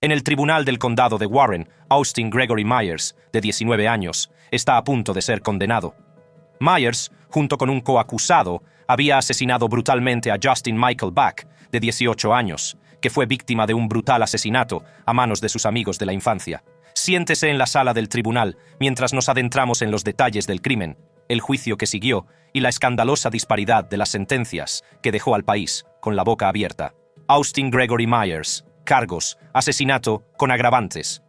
En el tribunal del condado de Warren, Austin Gregory Myers, de 19 años, está a punto de ser condenado. Myers, junto con un coacusado, había asesinado brutalmente a Justin Michael Back, de 18 años, que fue víctima de un brutal asesinato a manos de sus amigos de la infancia. Siéntese en la sala del tribunal mientras nos adentramos en los detalles del crimen, el juicio que siguió y la escandalosa disparidad de las sentencias que dejó al país con la boca abierta. Austin Gregory Myers. Cargos. Asesinato con agravantes.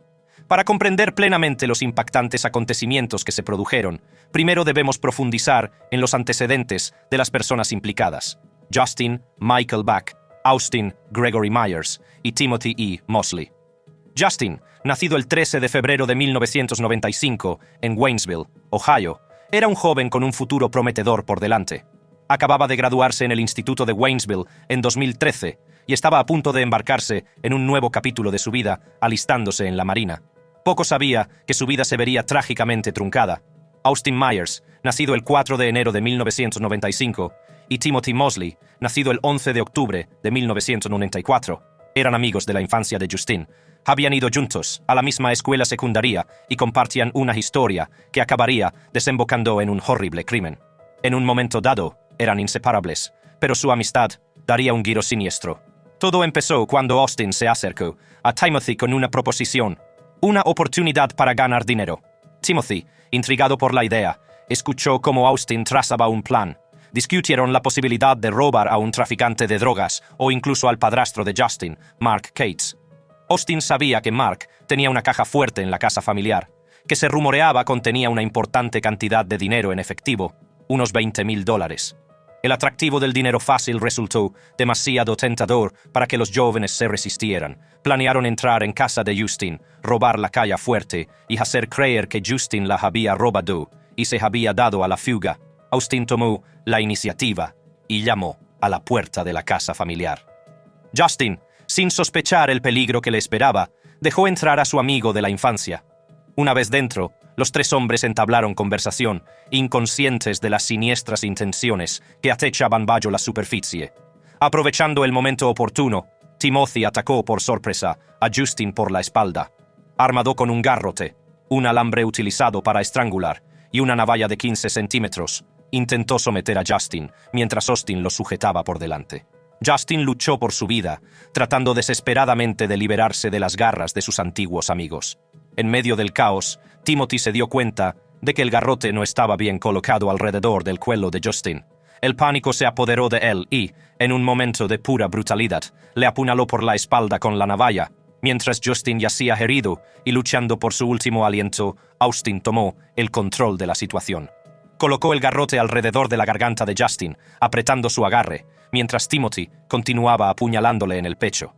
Para comprender plenamente los impactantes acontecimientos que se produjeron, primero debemos profundizar en los antecedentes de las personas implicadas: Justin Michael Back, Austin Gregory Myers y Timothy E. Mosley. Justin, nacido el 13 de febrero de 1995 en Waynesville, Ohio, era un joven con un futuro prometedor por delante. Acababa de graduarse en el Instituto de Waynesville en 2013 y estaba a punto de embarcarse en un nuevo capítulo de su vida, alistándose en la Marina. Poco sabía que su vida se vería trágicamente truncada. Austin Myers, nacido el 4 de enero de 1995, y Timothy Mosley, nacido el 11 de octubre de 1994, eran amigos de la infancia de Justin. Habían ido juntos a la misma escuela secundaria y compartían una historia que acabaría desembocando en un horrible crimen. En un momento dado, eran inseparables, pero su amistad daría un giro siniestro. Todo empezó cuando Austin se acercó a Timothy con una proposición, una oportunidad para ganar dinero. Timothy, intrigado por la idea, escuchó cómo Austin trazaba un plan. Discutieron la posibilidad de robar a un traficante de drogas o incluso al padrastro de Justin, Mark Cates. Austin sabía que Mark tenía una caja fuerte en la casa familiar, que se rumoreaba contenía una importante cantidad de dinero en efectivo, unos $20,000. El atractivo del dinero fácil resultó demasiado tentador para que los jóvenes se resistieran. Planearon entrar en casa de Justin, robar la caja fuerte y hacer creer que Justin la había robado y se había dado a la fuga. Austin tomó la iniciativa y llamó a la puerta de la casa familiar. Justin, sin sospechar el peligro que le esperaba, dejó entrar a su amigo de la infancia. Una vez dentro, los tres hombres entablaron conversación, inconscientes de las siniestras intenciones que acechaban bajo la superficie. Aprovechando el momento oportuno, Timothy atacó por sorpresa a Justin por la espalda. Armado con un garrote, un alambre utilizado para estrangular y una navaja de 15 centímetros, intentó someter a Justin mientras Austin lo sujetaba por delante. Justin luchó por su vida, tratando desesperadamente de liberarse de las garras de sus antiguos amigos. En medio del caos, Timothy se dio cuenta de que el garrote no estaba bien colocado alrededor del cuello de Justin. El pánico se apoderó de él y, en un momento de pura brutalidad, le apuñaló por la espalda con la navaja. Mientras Justin yacía herido y luchando por su último aliento, Austin tomó el control de la situación. Colocó el garrote alrededor de la garganta de Justin, apretando su agarre, mientras Timothy continuaba apuñalándole en el pecho.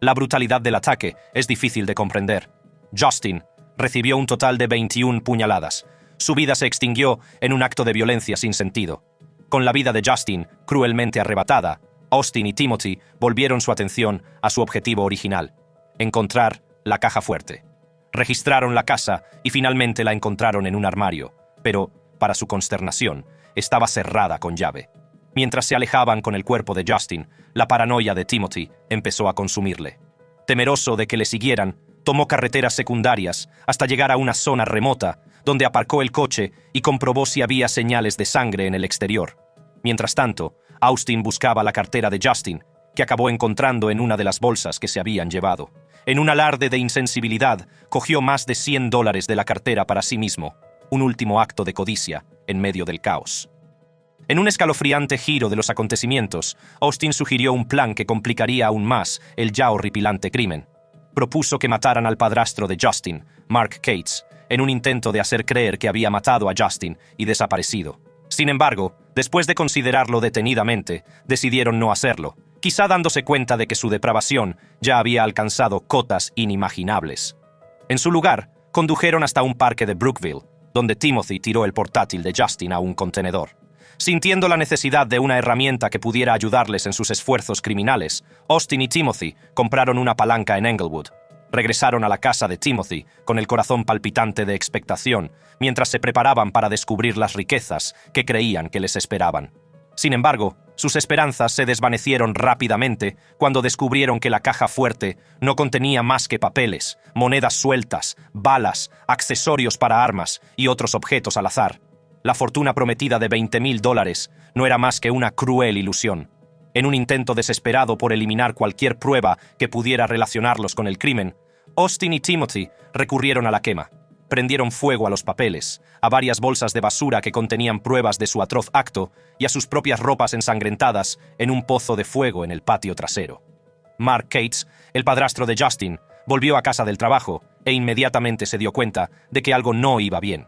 La brutalidad del ataque es difícil de comprender. Justin recibió un total de 21 puñaladas. Su vida se extinguió en un acto de violencia sin sentido. Con la vida de Justin cruelmente arrebatada, Austin y Timothy volvieron su atención a su objetivo original: encontrar la caja fuerte. Registraron la casa y finalmente la encontraron en un armario, pero, para su consternación, estaba cerrada con llave. Mientras se alejaban con el cuerpo de Justin, la paranoia de Timothy empezó a consumirle. Temeroso de que le siguieran, tomó carreteras secundarias hasta llegar a una zona remota, donde aparcó el coche y comprobó si había señales de sangre en el exterior. Mientras tanto, Austin buscaba la cartera de Justin, que acabó encontrando en una de las bolsas que se habían llevado. En un alarde de insensibilidad, cogió más de $100 de la cartera para sí mismo, un último acto de codicia en medio del caos. En un escalofriante giro de los acontecimientos, Austin sugirió un plan que complicaría aún más el ya horripilante crimen. Propuso que mataran al padrastro de Justin, Mark Cates, en un intento de hacer creer que había matado a Justin y desaparecido. Sin embargo, después de considerarlo detenidamente, decidieron no hacerlo, quizá dándose cuenta de que su depravación ya había alcanzado cotas inimaginables. En su lugar, condujeron hasta un parque de Brookville, donde Timothy tiró el portátil de Justin a un contenedor. Sintiendo la necesidad de una herramienta que pudiera ayudarles en sus esfuerzos criminales, Austin y Timothy compraron una palanca en Englewood. Regresaron a la casa de Timothy con el corazón palpitante de expectación, mientras se preparaban para descubrir las riquezas que creían que les esperaban. Sin embargo, Sus esperanzas se desvanecieron rápidamente cuando descubrieron que la caja fuerte no contenía más que papeles, monedas sueltas, balas, accesorios para armas y otros objetos al azar. La fortuna prometida de $20,000 no era más que una cruel ilusión. En un intento desesperado por eliminar cualquier prueba que pudiera relacionarlos con el crimen, Austin y Timothy recurrieron a la quema. Prendieron fuego a los papeles, a varias bolsas de basura que contenían pruebas de su atroz acto y a sus propias ropas ensangrentadas en un pozo de fuego en el patio trasero. Mark Cates, el padrastro de Justin, volvió a casa del trabajo e inmediatamente se dio cuenta de que algo no iba bien.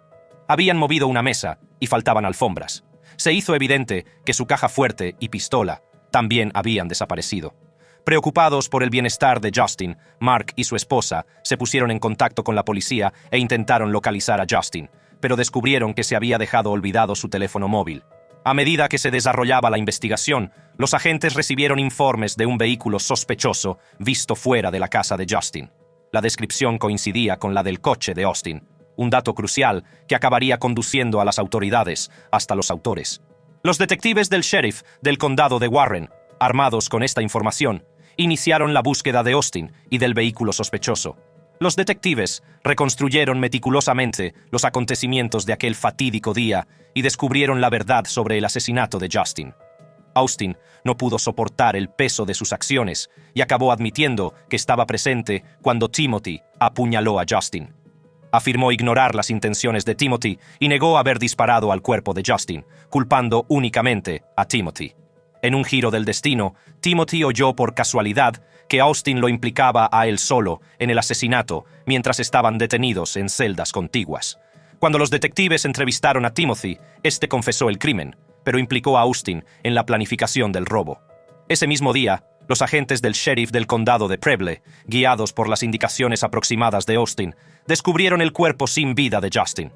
Habían movido una mesa y faltaban alfombras. Se hizo evidente que su caja fuerte y pistola también habían desaparecido. Preocupados por el bienestar de Justin, Mark y su esposa se pusieron en contacto con la policía e intentaron localizar a Justin, pero descubrieron que se había dejado olvidado su teléfono móvil. A medida que se desarrollaba la investigación, los agentes recibieron informes de un vehículo sospechoso visto fuera de la casa de Justin. La descripción coincidía con la del coche de Austin, un dato crucial que acabaría conduciendo a las autoridades hasta los autores. Los detectives del sheriff del condado de Warren, armados con esta información, iniciaron la búsqueda de Austin y del vehículo sospechoso. Los detectives reconstruyeron meticulosamente los acontecimientos de aquel fatídico día y descubrieron la verdad sobre el asesinato de Justin. Austin no pudo soportar el peso de sus acciones y acabó admitiendo que estaba presente cuando Timothy apuñaló a Justin. Afirmó ignorar las intenciones de Timothy y negó haber disparado al cuerpo de Justin, culpando únicamente a Timothy. En un giro del destino, Timothy oyó por casualidad que Austin lo implicaba a él solo en el asesinato mientras estaban detenidos en celdas contiguas. Cuando los detectives entrevistaron a Timothy, este confesó el crimen, pero implicó a Austin en la planificación del robo. Ese mismo día, los agentes del sheriff del condado de Preble, guiados por las indicaciones aproximadas de Austin, descubrieron el cuerpo sin vida de Justin.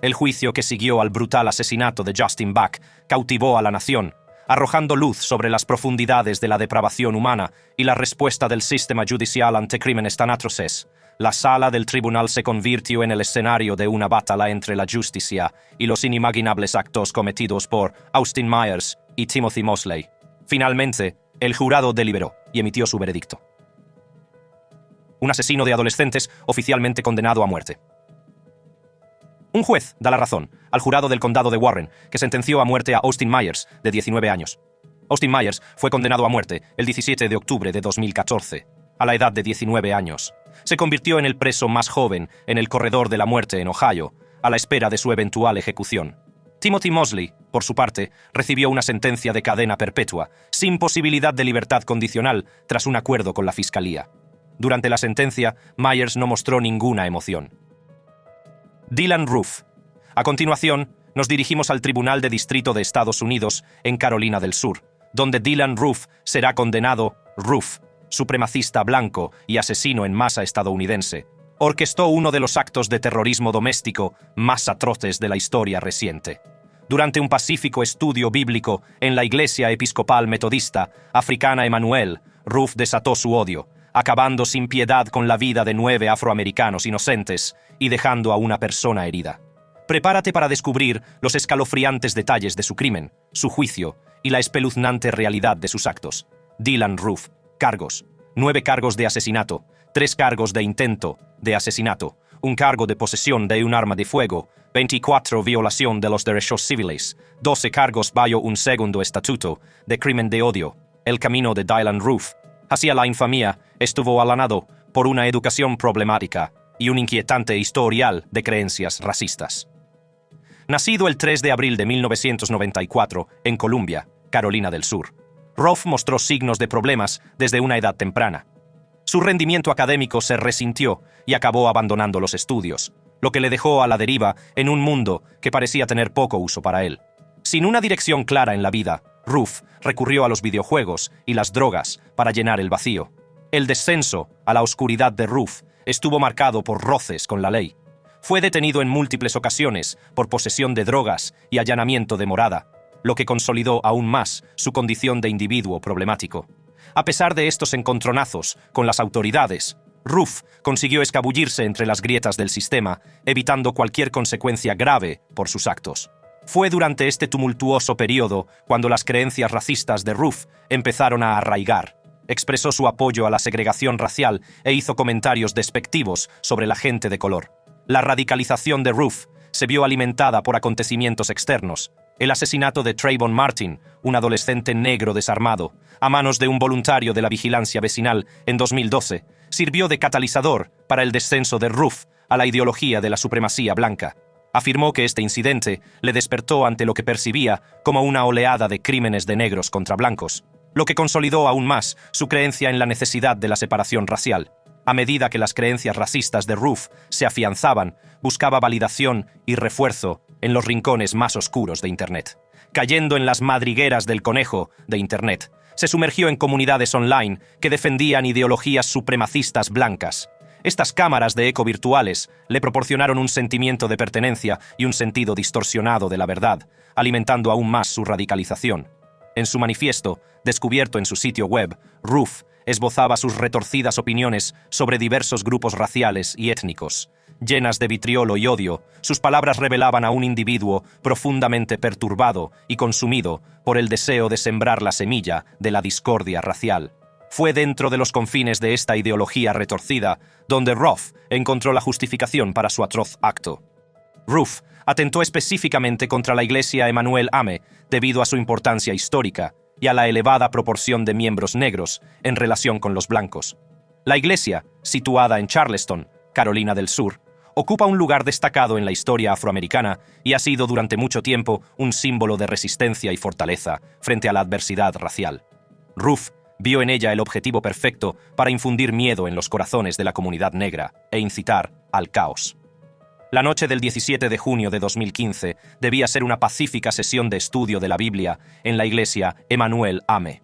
El juicio que siguió al brutal asesinato de Justin Buck cautivó a la nación, arrojando luz sobre las profundidades de la depravación humana y la respuesta del sistema judicial ante crímenes tan atroces. La sala del tribunal se convirtió en el escenario de una batalla entre la justicia y los inimaginables actos cometidos por Austin Myers y Timothy Mosley. Finalmente, el jurado deliberó y emitió su veredicto. Un asesino de adolescentes oficialmente condenado a muerte. Un juez da la razón al jurado del condado de Warren, que sentenció a muerte a Austin Myers, de 19 años. Austin Myers fue condenado a muerte el 17 de octubre de 2014, a la edad de 19 años. Se convirtió en el preso más joven en el corredor de la muerte en Ohio, a la espera de su eventual ejecución. Timothy Mosley, por su parte, recibió una sentencia de cadena perpetua, sin posibilidad de libertad condicional, tras un acuerdo con la fiscalía. Durante la sentencia, Myers no mostró ninguna emoción. Dylann Roof. A continuación, nos dirigimos al Tribunal de Distrito de Estados Unidos en Carolina del Sur, donde Dylann Roof será condenado. Roof, supremacista blanco y asesino en masa estadounidense, orquestó uno de los actos de terrorismo doméstico más atroces de la historia reciente. Durante un pacífico estudio bíblico en la Iglesia Episcopal Metodista Africana Emanuel, Roof desató su odio, acabando sin piedad con la vida de 9 afroamericanos inocentes y dejando a una persona herida. Prepárate para descubrir los escalofriantes detalles de su crimen, su juicio y la espeluznante realidad de sus actos. Dylann Roof. Cargos: 9 cargos de asesinato, 3 cargos de intento de asesinato, 1 cargo de posesión de un arma de fuego, 24 violación de los derechos civiles, 12 cargos bajo un segundo estatuto de crimen de odio. El camino de Dylann Roof hacia la infamia estuvo alanado por una educación problemática y un inquietante historial de creencias racistas. Nacido el 3 de abril de 1994 en Columbia, Carolina del Sur, Roof mostró signos de problemas desde una edad temprana. Su rendimiento académico se resintió y acabó abandonando los estudios, lo que le dejó a la deriva en un mundo que parecía tener poco uso para él. Sin una dirección clara en la vida, Roof recurrió a los videojuegos y las drogas para llenar el vacío. El descenso a la oscuridad de Roof estuvo marcado por roces con la ley. Fue detenido en múltiples ocasiones por posesión de drogas y allanamiento de morada, lo que consolidó aún más su condición de individuo problemático. A pesar de estos encontronazos con las autoridades, Roof consiguió escabullirse entre las grietas del sistema, evitando cualquier consecuencia grave por sus actos. Fue durante este tumultuoso periodo cuando las creencias racistas de Roof empezaron a arraigar. Expresó su apoyo a la segregación racial e hizo comentarios despectivos sobre la gente de color. La radicalización de Roof se vio alimentada por acontecimientos externos. El asesinato de Trayvon Martin, un adolescente negro desarmado, a manos de un voluntario de la vigilancia vecinal en 2012, sirvió de catalizador para el descenso de Roof a la ideología de la supremacía blanca. Afirmó que este incidente le despertó ante lo que percibía como una oleada de crímenes de negros contra blancos, lo que consolidó aún más su creencia en la necesidad de la separación racial. A medida que las creencias racistas de Roof se afianzaban, buscaba validación y refuerzo en los rincones más oscuros de Internet. Cayendo en las madrigueras del conejo de Internet, se sumergió en comunidades online que defendían ideologías supremacistas blancas. Estas cámaras de eco virtuales le proporcionaron un sentimiento de pertenencia y un sentido distorsionado de la verdad, alimentando aún más su radicalización. En su manifiesto, descubierto en su sitio web, Roof esbozaba sus retorcidas opiniones sobre diversos grupos raciales y étnicos. Llenas de vitriolo y odio, sus palabras revelaban a un individuo profundamente perturbado y consumido por el deseo de sembrar la semilla de la discordia racial. Fue dentro de los confines de esta ideología retorcida donde Roof encontró la justificación para su atroz acto. Roof atentó específicamente contra la iglesia Emanuel AME debido a su importancia histórica y a la elevada proporción de miembros negros en relación con los blancos. La iglesia, situada en Charleston, Carolina del Sur, ocupa un lugar destacado en la historia afroamericana y ha sido durante mucho tiempo un símbolo de resistencia y fortaleza frente a la adversidad racial. Roof vio en ella el objetivo perfecto para infundir miedo en los corazones de la comunidad negra e incitar al caos. La noche del 17 de junio de 2015 debía ser una pacífica sesión de estudio de la Biblia en la iglesia Emanuel AME.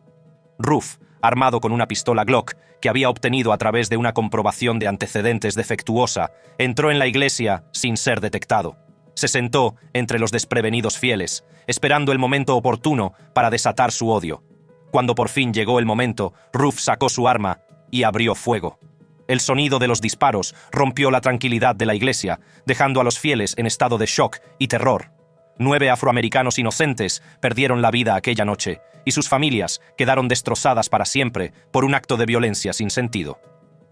Roof, armado con una pistola Glock que había obtenido a través de una comprobación de antecedentes defectuosa, entró en la iglesia sin ser detectado. Se sentó entre los desprevenidos fieles, esperando el momento oportuno para desatar su odio. Cuando por fin llegó el momento, Roof sacó su arma y abrió fuego. El sonido de los disparos rompió la tranquilidad de la iglesia, dejando a los fieles en estado de shock y terror. 9 afroamericanos inocentes perdieron la vida aquella noche, y sus familias quedaron destrozadas para siempre por un acto de violencia sin sentido.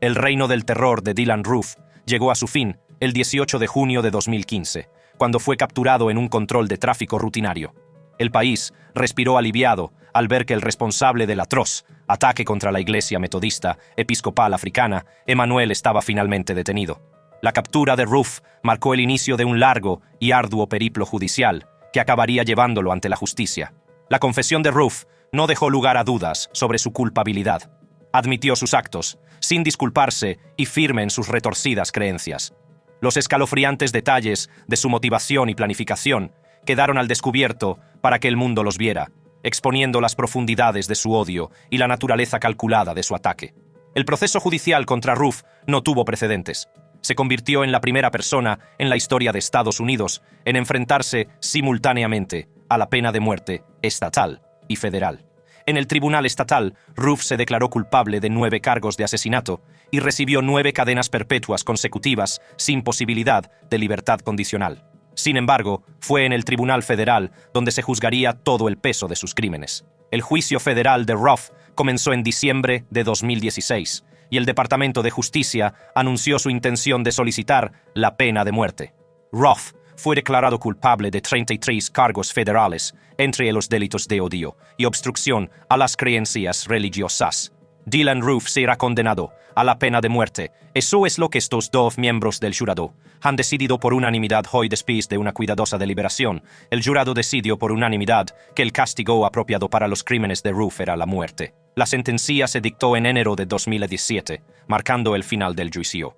El reino del terror de Dylann Roof llegó a su fin el 18 de junio de 2015, cuando fue capturado en un control de tráfico rutinario. El país respiró aliviado al ver que el responsable del atroz ataque contra la Iglesia Metodista Episcopal Africana, Emanuel, estaba finalmente detenido. La captura de Roof marcó el inicio de un largo y arduo periplo judicial que acabaría llevándolo ante la justicia. La confesión de Roof no dejó lugar a dudas sobre su culpabilidad. Admitió sus actos, sin disculparse y firme en sus retorcidas creencias. Los escalofriantes detalles de su motivación y planificación quedaron al descubierto para que el mundo los viera, exponiendo las profundidades de su odio y la naturaleza calculada de su ataque. El proceso judicial contra Roof no tuvo precedentes. Se convirtió en la primera persona en la historia de Estados Unidos en enfrentarse simultáneamente a la pena de muerte estatal y federal. En el tribunal estatal, Roof se declaró culpable de 9 cargos de asesinato y recibió 9 cadenas perpetuas consecutivas sin posibilidad de libertad condicional. Sin embargo, fue en el Tribunal Federal donde se juzgaría todo el peso de sus crímenes. El juicio federal de Roof comenzó en diciembre de 2016 y el Departamento de Justicia anunció su intención de solicitar la pena de muerte. Roof fue declarado culpable de 33 cargos federales, entre los delitos de odio y obstrucción a las creencias religiosas. Dylann Roof será condenado a la pena de muerte. Eso es lo que estos 2 miembros del jurado han decidido por unanimidad hoy después de una cuidadosa deliberación. El jurado decidió por unanimidad que el castigo apropiado para los crímenes de Roof era la muerte. La sentencia se dictó en enero de 2017, marcando el final del juicio.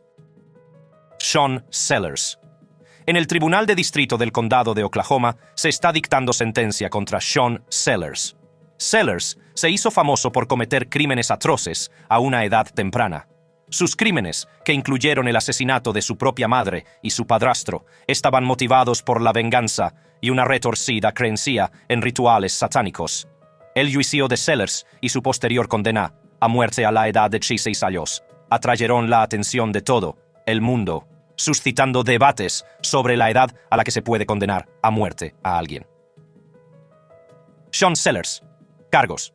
Sean Sellers. En el Tribunal de Distrito del Condado de Oklahoma se está dictando sentencia contra Sean Sellers. Sellers se hizo famoso por cometer crímenes atroces a una edad temprana. Sus crímenes, que incluyeron el asesinato de su propia madre y su padrastro, estaban motivados por la venganza y una retorcida creencia en rituales satánicos. El juicio de Sellers y su posterior condena a muerte a la edad de 16 años atrajeron la atención de todo el mundo suscitando debates sobre la edad a la que se puede condenar a muerte a alguien. Sean Sellers. Cargos.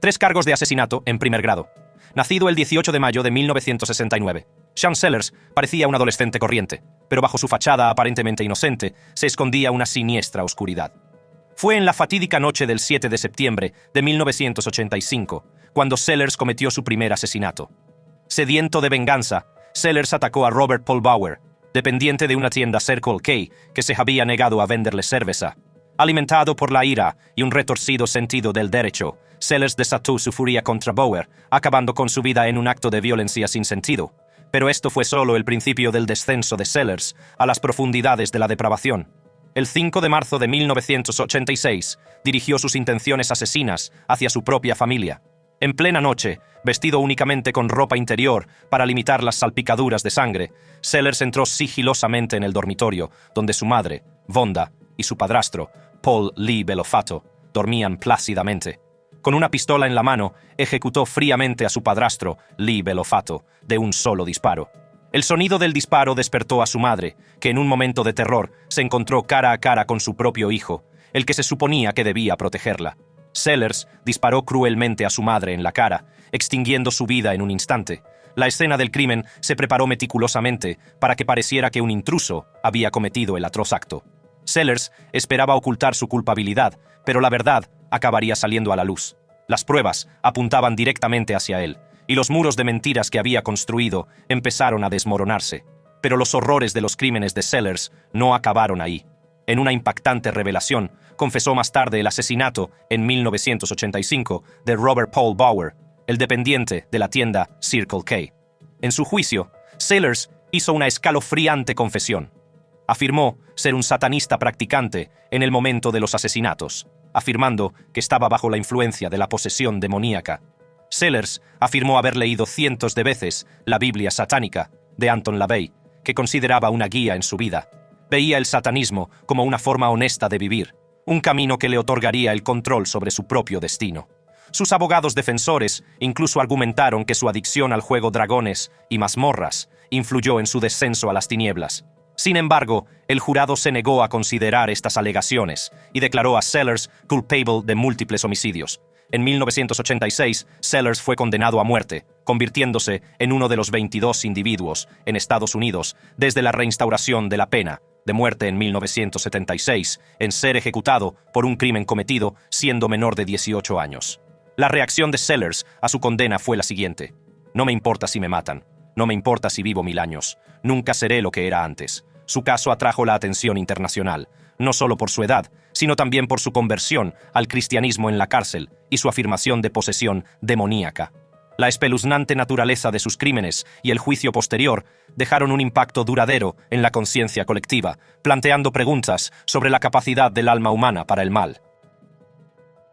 3 cargos de asesinato en primer grado. Nacido el 18 de mayo de 1969, Sean Sellers parecía un adolescente corriente, pero bajo su fachada aparentemente inocente se escondía una siniestra oscuridad. Fue en la fatídica noche del 7 de septiembre de 1985 cuando Sellers cometió su primer asesinato. Sediento de venganza, Sellers atacó a Robert Paul Bauer, dependiente de una tienda Circle K que se había negado a venderle cerveza. Alimentado por la ira y un retorcido sentido del derecho, Sellers desató su furia contra Bauer, acabando con su vida en un acto de violencia sin sentido. Pero esto fue solo el principio del descenso de Sellers a las profundidades de la depravación. El 5 de marzo de 1986 dirigió sus intenciones asesinas hacia su propia familia. En plena noche, vestido únicamente con ropa interior para limitar las salpicaduras de sangre, Sellers entró sigilosamente en el dormitorio, donde su madre, Vonda, y su padrastro, Paul Lee Belofato, dormían plácidamente. Con una pistola en la mano, ejecutó fríamente a su padrastro, Lee Belofato, de un solo disparo. El sonido del disparo despertó a su madre, que en un momento de terror se encontró cara a cara con su propio hijo, el que se suponía que debía protegerla. Sellers disparó cruelmente a su madre en la cara, extinguiendo su vida en un instante. La escena del crimen se preparó meticulosamente para que pareciera que un intruso había cometido el atroz acto. Sellers esperaba ocultar su culpabilidad, pero la verdad acabaría saliendo a la luz. Las pruebas apuntaban directamente hacia él, y los muros de mentiras que había construido empezaron a desmoronarse. Pero los horrores de los crímenes de Sellers no acabaron ahí. En una impactante revelación, confesó más tarde el asesinato, en 1985, de Robert Paul Bauer, el dependiente de la tienda Circle K. En su juicio, Sellers hizo una escalofriante confesión. Afirmó ser un satanista practicante en el momento de los asesinatos, afirmando que estaba bajo la influencia de la posesión demoníaca. Sellers afirmó haber leído cientos de veces la Biblia satánica de Anton LaVey, que consideraba una guía en su vida. Veía el satanismo como una forma honesta de vivir, un camino que le otorgaría el control sobre su propio destino. Sus abogados defensores incluso argumentaron que su adicción al juego Dragones y Mazmorras influyó en su descenso a las tinieblas. Sin embargo, el jurado se negó a considerar estas alegaciones y declaró a Sellers culpable de múltiples homicidios. En 1986, Sellers fue condenado a muerte, convirtiéndose en uno de los 22 individuos en Estados Unidos desde la reinstauración de la pena de muerte en 1976 en ser ejecutado por un crimen cometido siendo menor de 18 años. La reacción de Sellers a su condena fue la siguiente: no me importa si me matan, no me importa si vivo 1000 años, nunca seré lo que era antes. Su caso atrajo la atención internacional, no solo por su edad, sino también por su conversión al cristianismo en la cárcel y su afirmación de posesión demoníaca. La espeluznante naturaleza de sus crímenes y el juicio posterior dejaron un impacto duradero en la conciencia colectiva, planteando preguntas sobre la capacidad del alma humana para el mal.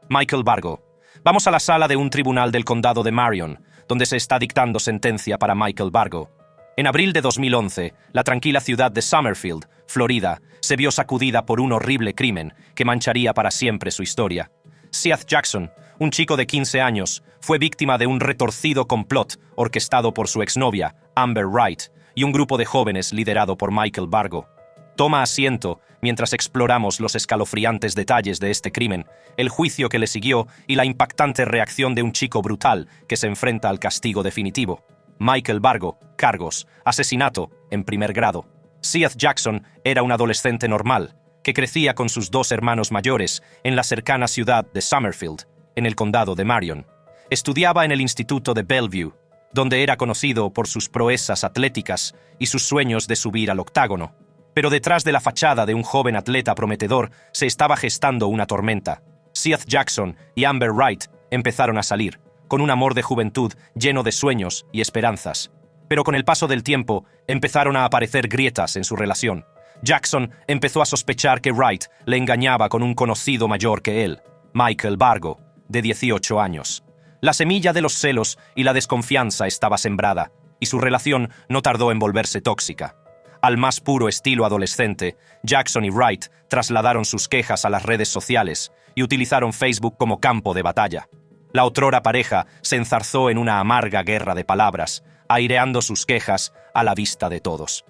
Michael Bargo. Vamos a la sala de un tribunal del condado de Marion, donde se está dictando sentencia para Michael Bargo. En abril de 2011, la tranquila ciudad de Summerfield, Florida, se vio sacudida por un horrible crimen que mancharía para siempre su historia. Seth Jackson, un chico de 15 años, fue víctima de un retorcido complot orquestado por su exnovia, Amber Wright, y un grupo de jóvenes liderado por Michael Bargo. Toma asiento mientras exploramos los escalofriantes detalles de este crimen, el juicio que le siguió y la impactante reacción de un chico brutal que se enfrenta al castigo definitivo. Michael Bargo, cargos, asesinato en primer grado. Seth Jackson era un adolescente normal, que crecía con sus 2 hermanos mayores en la cercana ciudad de Summerfield, en el condado de Marion. Estudiaba en el instituto de Bellevue, donde era conocido por sus proezas atléticas y sus sueños de subir al octágono. Pero detrás de la fachada de un joven atleta prometedor se estaba gestando una tormenta. Seth Jackson y Amber Wright empezaron a salir, con un amor de juventud lleno de sueños y esperanzas. Pero con el paso del tiempo, empezaron a aparecer grietas en su relación. Jackson empezó a sospechar que Wright le engañaba con un conocido mayor que él, Michael Bargo, de 18 años. La semilla de los celos y la desconfianza estaba sembrada, y su relación no tardó en volverse tóxica. Al más puro estilo adolescente, Jackson y Wright trasladaron sus quejas a las redes sociales y utilizaron Facebook como campo de batalla. La otrora pareja se enzarzó en una amarga guerra de palabras, aireando sus quejas a la vista de todos.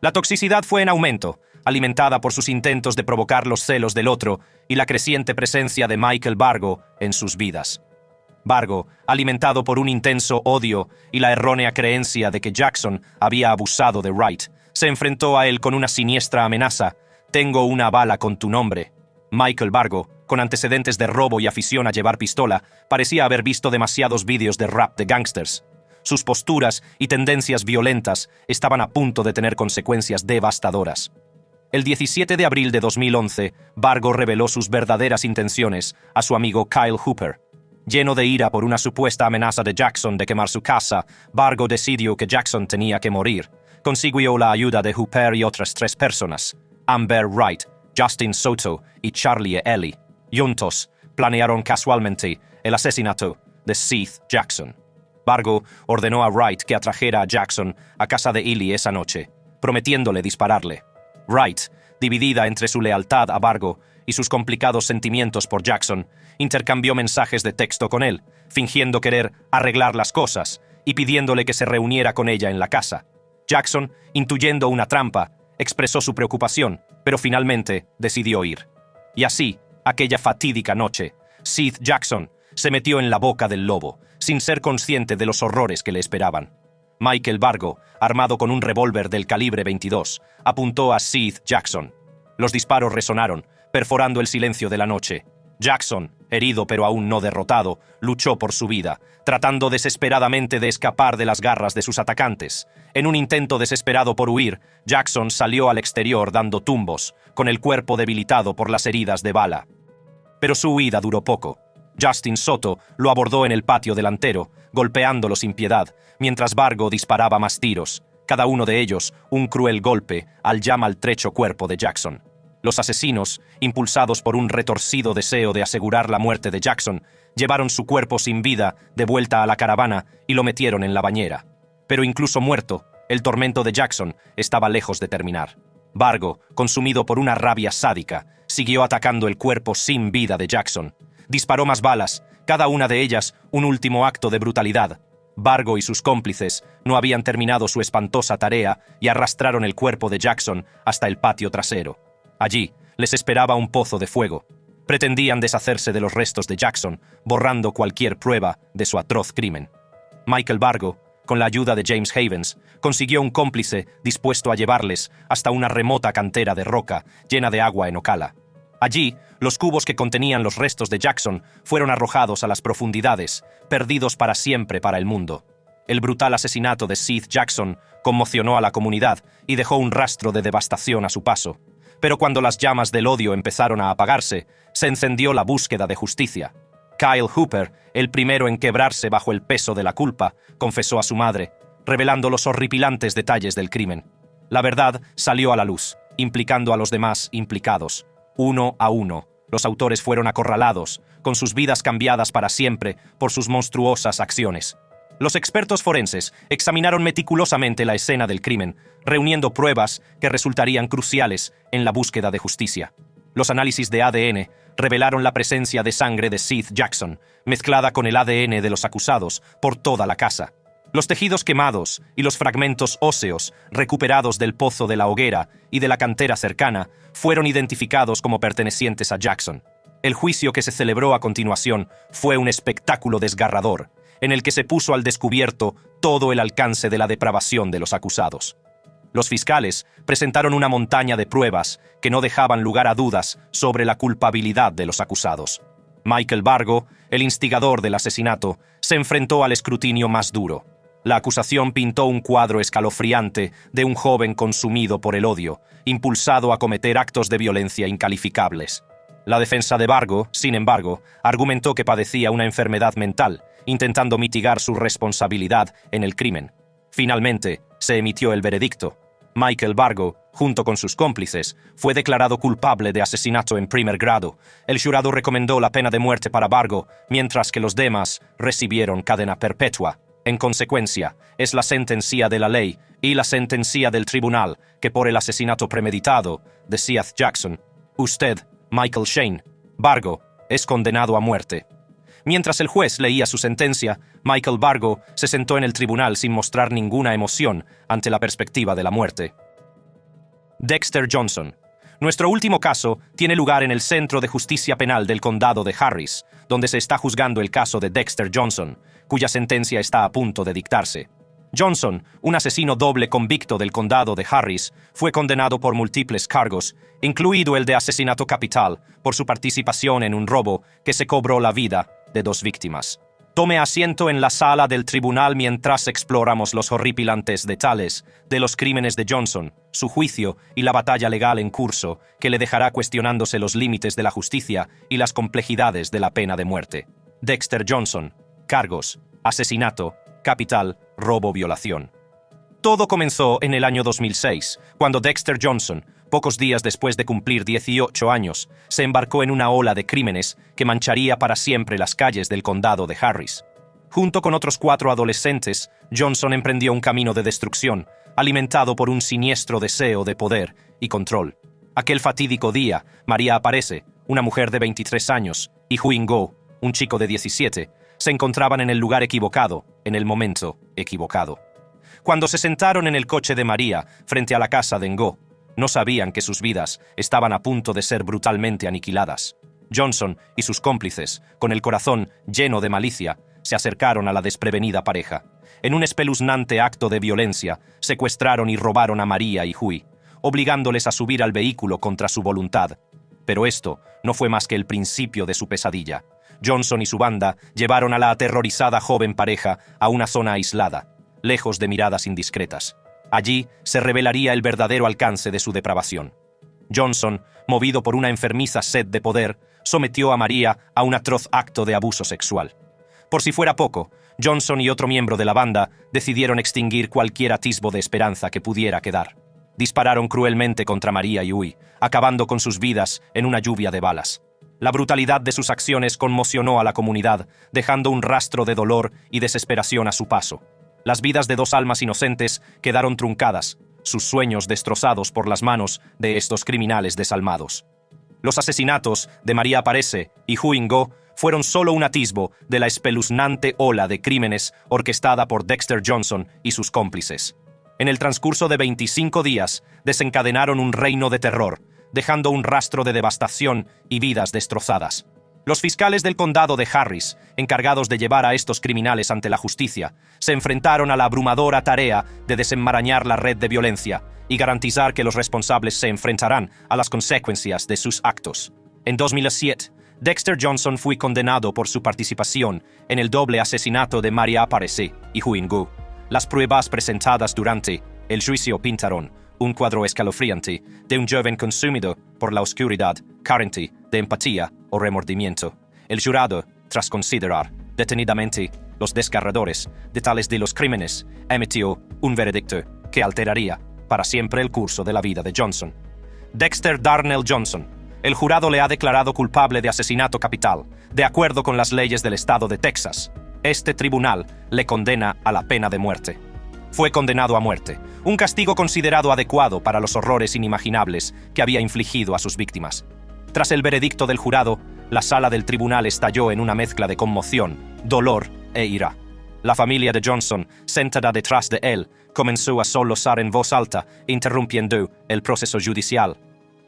La toxicidad fue en aumento, alimentada por sus intentos de provocar los celos del otro y la creciente presencia de Michael Bargo en sus vidas. Bargo, alimentado por un intenso odio y la errónea creencia de que Jackson había abusado de Wright, se enfrentó a él con una siniestra amenaza: «Tengo una bala con tu nombre». Michael Bargo, con antecedentes de robo y afición a llevar pistola, parecía haber visto demasiados vídeos de rap de gangsters. Sus posturas y tendencias violentas estaban a punto de tener consecuencias devastadoras. El 17 de abril de 2011, Bargo reveló sus verdaderas intenciones a su amigo Kyle Hooper. Lleno de ira por una supuesta amenaza de Jackson de quemar su casa, Bargo decidió que Jackson tenía que morir. Consiguió la ayuda de Hooper y otras 3 personas: Amber Wright, Justin Soto y Charlie Ellie. Juntos, planearon casualmente el asesinato de Seth Jackson. Bargo ordenó a Wright que atrajera a Jackson a casa de Ellie esa noche, prometiéndole dispararle. Wright, dividida entre su lealtad a Bargo y sus complicados sentimientos por Jackson, intercambió mensajes de texto con él, fingiendo querer arreglar las cosas y pidiéndole que se reuniera con ella en la casa. Jackson, intuyendo una trampa, expresó su preocupación, pero finalmente decidió ir. Y así, aquella fatídica noche, Seth Jackson se metió en la boca del lobo, sin ser consciente de los horrores que le esperaban. Michael Bargo, armado con un revólver del calibre 22, apuntó a Seth Jackson. Los disparos resonaron, perforando el silencio de la noche. Jackson, herido pero aún no derrotado, luchó por su vida, tratando desesperadamente de escapar de las garras de sus atacantes. En un intento desesperado por huir, Jackson salió al exterior dando tumbos, con el cuerpo debilitado por las heridas de bala. Pero su huida duró poco. Justin Soto lo abordó en el patio delantero, golpeándolo sin piedad, mientras Bargo disparaba más tiros, cada uno de ellos un cruel golpe al ya maltrecho cuerpo de Jackson. Los asesinos, impulsados por un retorcido deseo de asegurar la muerte de Jackson, llevaron su cuerpo sin vida de vuelta a la caravana y lo metieron en la bañera. Pero incluso muerto, el tormento de Jackson estaba lejos de terminar. Bargo, consumido por una rabia sádica, siguió atacando el cuerpo sin vida de Jackson. Disparó más balas, cada una de ellas un último acto de brutalidad. Bargo y sus cómplices no habían terminado su espantosa tarea y arrastraron el cuerpo de Jackson hasta el patio trasero. Allí les esperaba un pozo de fuego. Pretendían deshacerse de los restos de Jackson, borrando cualquier prueba de su atroz crimen. Michael Bargo, con la ayuda de James Havens, consiguió un cómplice dispuesto a llevarles hasta una remota cantera de roca llena de agua en Ocala. Allí, los cubos que contenían los restos de Jackson fueron arrojados a las profundidades, perdidos para siempre para el mundo. El brutal asesinato de Seth Jackson conmocionó a la comunidad y dejó un rastro de devastación a su paso. Pero cuando las llamas del odio empezaron a apagarse, se encendió la búsqueda de justicia. Kyle Hooper, el primero en quebrarse bajo el peso de la culpa, confesó a su madre, revelando los horripilantes detalles del crimen. La verdad salió a la luz, implicando a los demás implicados. Uno a uno, los autores fueron acorralados, con sus vidas cambiadas para siempre por sus monstruosas acciones. Los expertos forenses examinaron meticulosamente la escena del crimen, reuniendo pruebas que resultarían cruciales en la búsqueda de justicia. Los análisis de ADN revelaron la presencia de sangre de Seth Jackson, mezclada con el ADN de los acusados por toda la casa. Los tejidos quemados y los fragmentos óseos recuperados del pozo de la hoguera y de la cantera cercana fueron identificados como pertenecientes a Jackson. El juicio que se celebró a continuación fue un espectáculo desgarrador, en el que se puso al descubierto todo el alcance de la depravación de los acusados. Los fiscales presentaron una montaña de pruebas que no dejaban lugar a dudas sobre la culpabilidad de los acusados. Michael Bargo, el instigador del asesinato, se enfrentó al escrutinio más duro. La acusación pintó un cuadro escalofriante de un joven consumido por el odio, impulsado a cometer actos de violencia incalificables. La defensa de Bargo, sin embargo, argumentó que padecía una enfermedad mental, intentando mitigar su responsabilidad en el crimen. Finalmente, se emitió el veredicto. Michael Bargo, junto con sus cómplices, fue declarado culpable de asesinato en primer grado. El jurado recomendó la pena de muerte para Bargo, mientras que los demás recibieron cadena perpetua. En consecuencia, es la sentencia de la ley y la sentencia del tribunal que por el asesinato premeditado de Seth Jackson, usted, Michael Shane Bargo, es condenado a muerte. Mientras el juez leía su sentencia, Michael Bargo se sentó en el tribunal sin mostrar ninguna emoción ante la perspectiva de la muerte. Dexter Johnson. Nuestro último caso tiene lugar en el Centro de Justicia Penal del Condado de Harris, donde se está juzgando el caso de Dexter Johnson, cuya sentencia está a punto de dictarse. Johnson, un asesino doble convicto del Condado de Harris, fue condenado por múltiples cargos, incluido el de asesinato capital, por su participación en un robo que se cobró la vida de 2 víctimas. Tome asiento en la sala del tribunal mientras exploramos los horripilantes detalles de los crímenes de Johnson, su juicio y la batalla legal en curso, que le dejará cuestionándose los límites de la justicia y las complejidades de la pena de muerte. Dexter Johnson. Cargos: asesinato, capital, robo, violación. Todo comenzó en el año 2006, cuando Dexter Johnson, pocos días después de cumplir 18 años, se embarcó en una ola de crímenes que mancharía para siempre las calles del condado de Harris. Junto con otros 4 adolescentes, Johnson emprendió un camino de destrucción, alimentado por un siniestro deseo de poder y control. Aquel fatídico día, María Aparece, una mujer de 23 años, y Huing Go, un chico de 17, se encontraban en el lugar equivocado, en el momento equivocado. Cuando se sentaron en el coche de María, frente a la casa de Ngo, no sabían que sus vidas estaban a punto de ser brutalmente aniquiladas. Johnson y sus cómplices, con el corazón lleno de malicia, se acercaron a la desprevenida pareja. En un espeluznante acto de violencia, secuestraron y robaron a María y Hui, obligándoles a subir al vehículo contra su voluntad. Pero esto no fue más que el principio de su pesadilla. Johnson y su banda llevaron a la aterrorizada joven pareja a una zona aislada, lejos de miradas indiscretas. Allí se revelaría el verdadero alcance de su depravación. Johnson, movido por una enfermiza sed de poder, sometió a María a un atroz acto de abuso sexual. Por si fuera poco, Johnson y otro miembro de la banda decidieron extinguir cualquier atisbo de esperanza que pudiera quedar. Dispararon cruelmente contra María y Hui, acabando con sus vidas en una lluvia de balas. La brutalidad de sus acciones conmocionó a la comunidad, dejando un rastro de dolor y desesperación a su paso. Las vidas de 2 almas inocentes quedaron truncadas, sus sueños destrozados por las manos de estos criminales desalmados. Los asesinatos de María Aparece y Huing Go fueron solo un atisbo de la espeluznante ola de crímenes orquestada por Dexter Johnson y sus cómplices. En el transcurso de 25 días, desencadenaron un reino de terror, dejando un rastro de devastación y vidas destrozadas. Los fiscales del condado de Harris, encargados de llevar a estos criminales ante la justicia, se enfrentaron a la abrumadora tarea de desenmarañar la red de violencia y garantizar que los responsables se enfrentarán a las consecuencias de sus actos. En 2007, Dexter Johnson fue condenado por su participación en el doble asesinato de María Aparece y Huing Go. Las pruebas presentadas durante el juicio pintaron un cuadro escalofriante de un joven consumido por la oscuridad, carente de empatía o remordimiento. El jurado, tras considerar detenidamente los desgarradores detalles de los crímenes, emitió un veredicto que alteraría para siempre el curso de la vida de Johnson. Dexter Darnell Johnson. El jurado le ha declarado culpable de asesinato capital, de acuerdo con las leyes del estado de Texas. Este tribunal le condena a la pena de muerte. Fue condenado a muerte, un castigo considerado adecuado para los horrores inimaginables que había infligido a sus víctimas. Tras el veredicto del jurado, la sala del tribunal estalló en una mezcla de conmoción, dolor e ira. La familia de Johnson, sentada detrás de él, comenzó a sollozar en voz alta, interrumpiendo el proceso judicial.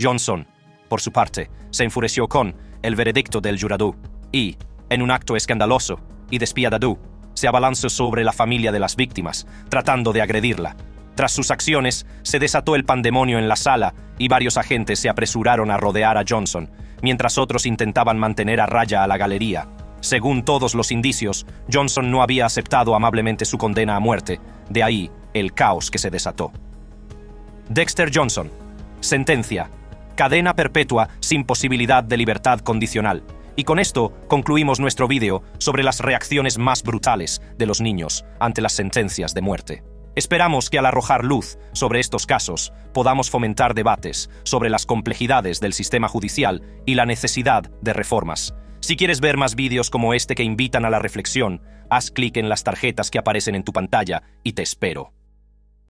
Johnson, por su parte, se enfureció con el veredicto del jurado y, en un acto escandaloso y despiadado, se abalanzó sobre la familia de las víctimas, tratando de agredirla. Tras sus acciones, se desató el pandemonio en la sala y varios agentes se apresuraron a rodear a Johnson, mientras otros intentaban mantener a raya a la galería. Según todos los indicios, Johnson no había aceptado amablemente su condena a muerte, de ahí el caos que se desató. Dexter Johnson. Sentencia: cadena perpetua sin posibilidad de libertad condicional. Y con esto concluimos nuestro vídeo sobre las reacciones más brutales de los niños ante las sentencias de muerte. Esperamos que al arrojar luz sobre estos casos podamos fomentar debates sobre las complejidades del sistema judicial y la necesidad de reformas. Si quieres ver más vídeos como este que invitan a la reflexión, haz clic en las tarjetas que aparecen en tu pantalla y te espero.